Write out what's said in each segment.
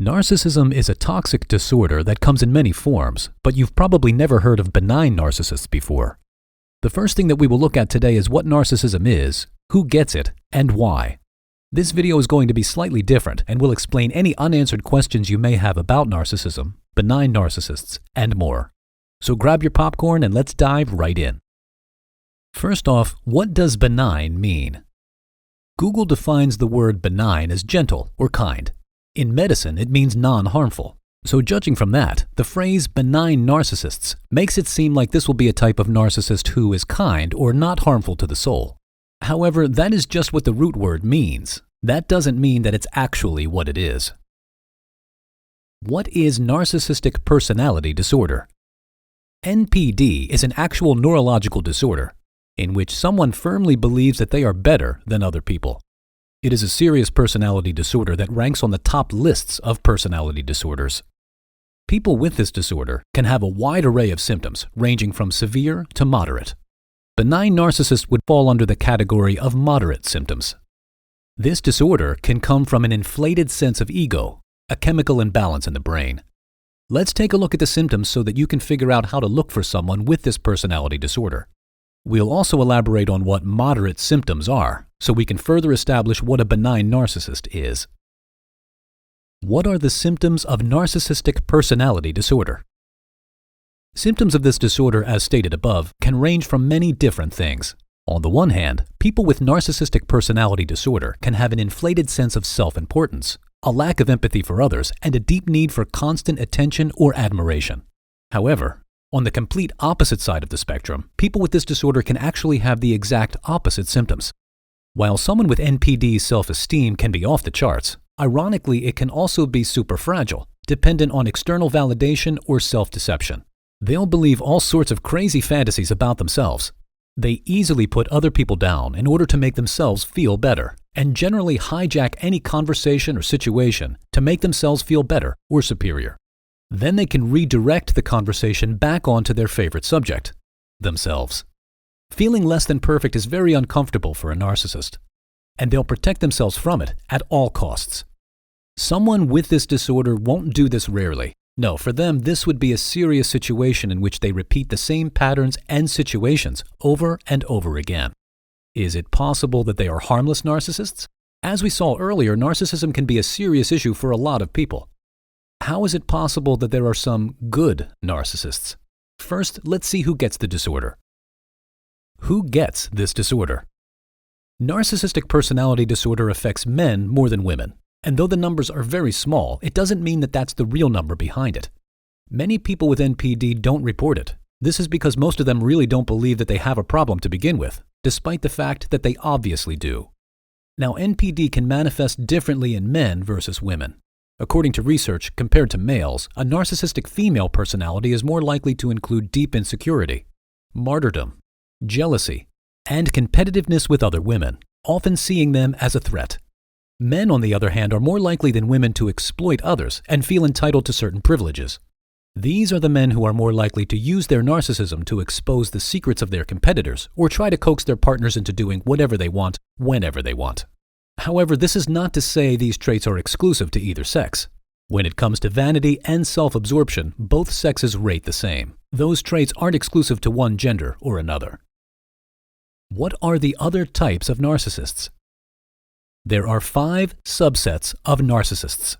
Narcissism is a toxic disorder that comes in many forms, but you've probably never heard of benign narcissists before. The first thing that we will look at today is what narcissism is, who gets it, and why. This video is going to be slightly different and will explain any unanswered questions you may have about narcissism, benign narcissists, and more. So grab your popcorn and let's dive right in. First off, what does benign mean? Google defines the word benign as gentle or kind. In medicine, it means non-harmful. So judging from that, the phrase benign narcissists makes it seem like this will be a type of narcissist who is kind or not harmful to the soul. However, that is just what the root word means. That doesn't mean that it's actually what it is. What is narcissistic personality disorder? NPD is an actual neurological disorder in which someone firmly believes that they are better than other people. It is a serious personality disorder that ranks on the top lists of personality disorders. People with this disorder can have a wide array of symptoms, ranging from severe to moderate. Benign narcissists would fall under the category of moderate symptoms. This disorder can come from an inflated sense of ego, a chemical imbalance in the brain. Let's take a look at the symptoms so that you can figure out how to look for someone with this personality disorder. We'll also elaborate on what moderate symptoms are, so we can further establish what a benign narcissist is. What are the symptoms of narcissistic personality disorder? Symptoms of this disorder, as stated above, can range from many different things. On the one hand, people with narcissistic personality disorder can have an inflated sense of self-importance, a lack of empathy for others, and a deep need for constant attention or admiration. However, on the complete opposite side of the spectrum, people with this disorder can actually have the exact opposite symptoms. While someone with NPD's self-esteem can be off the charts, ironically, it can also be super fragile, dependent on external validation or self-deception. They'll believe all sorts of crazy fantasies about themselves. They easily put other people down in order to make themselves feel better, and generally hijack any conversation or situation to make themselves feel better or superior. Then they can redirect the conversation back onto their favorite subject, themselves. Feeling less than perfect is very uncomfortable for a narcissist, and they'll protect themselves from it at all costs. Someone with this disorder won't do this rarely. No, for them, this would be a serious situation in which they repeat the same patterns and situations over and over again. Is it possible that they are harmless narcissists? As we saw earlier, narcissism can be a serious issue for a lot of people. How is it possible that there are some good narcissists? First, let's see who gets the disorder. Who gets this disorder? Narcissistic personality disorder affects men more than women, and though the numbers are very small, it doesn't mean that that's the real number behind it. Many people with NPD don't report it. This is because most of them really don't believe that they have a problem to begin with, despite the fact that they obviously do. Now, NPD can manifest differently in men versus women. According to research, compared to males, a narcissistic female personality is more likely to include deep insecurity, martyrdom, jealousy, and competitiveness with other women, often seeing them as a threat. Men, on the other hand, are more likely than women to exploit others and feel entitled to certain privileges. These are the men who are more likely to use their narcissism to expose the secrets of their competitors or try to coax their partners into doing whatever they want, whenever they want. However, this is not to say these traits are exclusive to either sex. When it comes to vanity and self-absorption, both sexes rate the same. Those traits aren't exclusive to one gender or another. What are the other types of narcissists? There are 5 subsets of narcissists.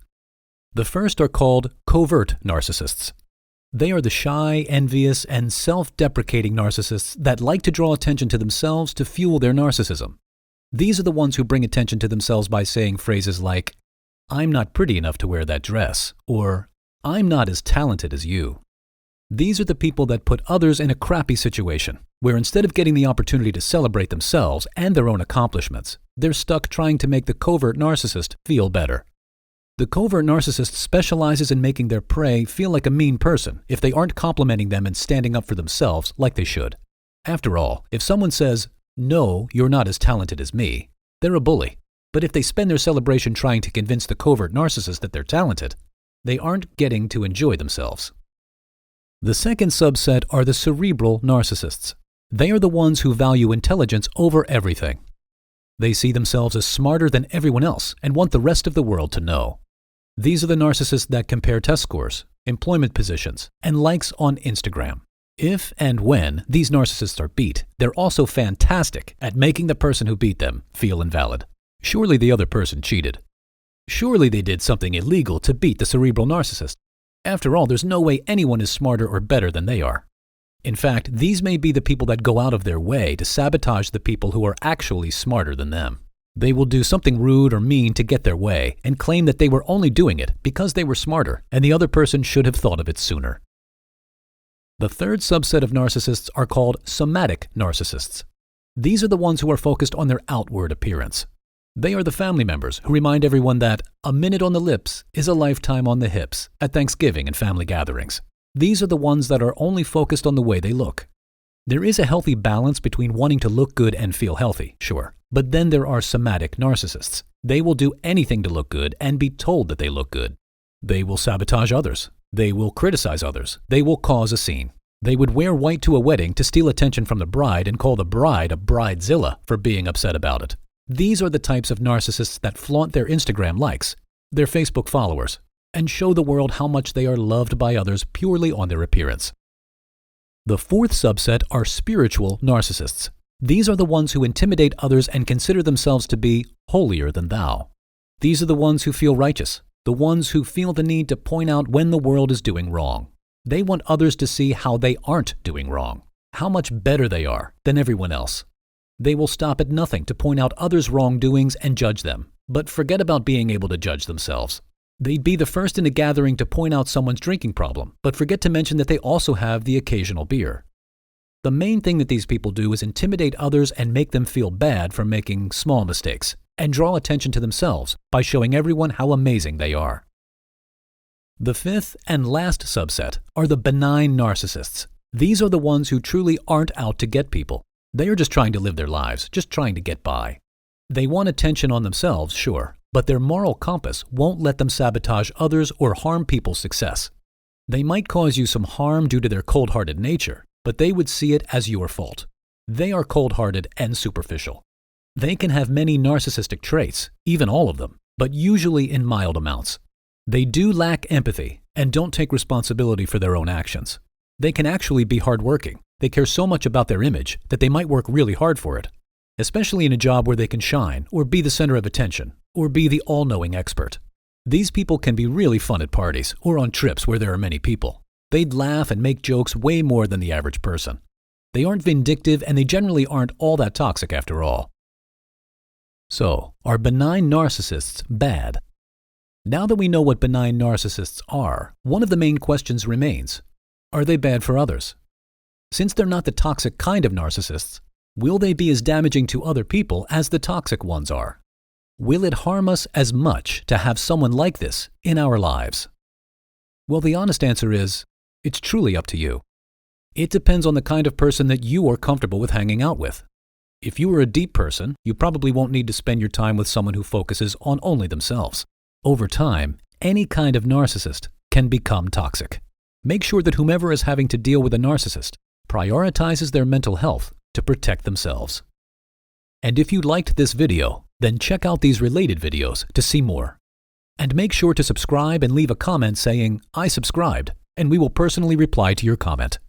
The first are called covert narcissists. They are the shy, envious, and self-deprecating narcissists that like to draw attention to themselves to fuel their narcissism. These are the ones who bring attention to themselves by saying phrases like, "I'm not pretty enough to wear that dress," or "I'm not as talented as you." These are the people that put others in a crappy situation, where instead of getting the opportunity to celebrate themselves and their own accomplishments, they're stuck trying to make the covert narcissist feel better. The covert narcissist specializes in making their prey feel like a mean person if they aren't complimenting them and standing up for themselves like they should. After all, if someone says, "No, you're not as talented as me," they're a bully. But if they spend their celebration trying to convince the covert narcissist that they're talented, they aren't getting to enjoy themselves. The second subset are the cerebral narcissists. They are the ones who value intelligence over everything. They see themselves as smarter than everyone else and want the rest of the world to know. These are the narcissists that compare test scores, employment positions, and likes on Instagram. If and when these narcissists are beat, they're also fantastic at making the person who beat them feel invalid. Surely the other person cheated. Surely they did something illegal to beat the cerebral narcissist. After all, there's no way anyone is smarter or better than they are. In fact, these may be the people that go out of their way to sabotage the people who are actually smarter than them. They will do something rude or mean to get their way and claim that they were only doing it because they were smarter and the other person should have thought of it sooner. The third subset of narcissists are called somatic narcissists. These are the ones who are focused on their outward appearance. They are the family members who remind everyone that a minute on the lips is a lifetime on the hips at Thanksgiving and family gatherings. These are the ones that are only focused on the way they look. There is a healthy balance between wanting to look good and feel healthy, sure. But then there are somatic narcissists. They will do anything to look good and be told that they look good. They will sabotage others. They will criticize others. They will cause a scene. They would wear white to a wedding to steal attention from the bride and call the bride a bridezilla for being upset about it. These are the types of narcissists that flaunt their Instagram likes, their Facebook followers, and show the world how much they are loved by others purely on their appearance. The fourth subset are spiritual narcissists. These are the ones who intimidate others and consider themselves to be holier than thou. These are the ones who feel righteous, the ones who feel the need to point out when the world is doing wrong. They want others to see how they aren't doing wrong, how much better they are than everyone else. They will stop at nothing to point out others' wrongdoings and judge them, but forget about being able to judge themselves. They'd be the first in a gathering to point out someone's drinking problem, but forget to mention that they also have the occasional beer. The main thing that these people do is intimidate others and make them feel bad for making small mistakes, and draw attention to themselves by showing everyone how amazing they are. The fifth and last subset are the benign narcissists. These are the ones who truly aren't out to get people. They are just trying to live their lives, just trying to get by. They want attention on themselves, sure, but their moral compass won't let them sabotage others or harm people's success. They might cause you some harm due to their cold-hearted nature, but they would see it as your fault. They are cold-hearted and superficial. They can have many narcissistic traits, even all of them, but usually in mild amounts. They do lack empathy and don't take responsibility for their own actions. They can actually be hardworking. They care so much about their image that they might work really hard for it, especially in a job where they can shine or be the center of attention or be the all-knowing expert. These people can be really fun at parties or on trips where there are many people. They'd laugh and make jokes way more than the average person. They aren't vindictive and they generally aren't all that toxic after all. So, are benign narcissists bad? Now that we know what benign narcissists are, one of the main questions remains: are they bad for others? Since they're not the toxic kind of narcissists, will they be as damaging to other people as the toxic ones are? Will it harm us as much to have someone like this in our lives? Well, the honest answer is, it's truly up to you. It depends on the kind of person that you are comfortable with hanging out with. If you are a deep person, you probably won't need to spend your time with someone who focuses on only themselves. Over time, any kind of narcissist can become toxic. Make sure that whomever is having to deal with a narcissist prioritizes their mental health to protect themselves. And if you liked this video, then check out these related videos to see more. And make sure to subscribe and leave a comment saying, "I subscribed," and we will personally reply to your comment.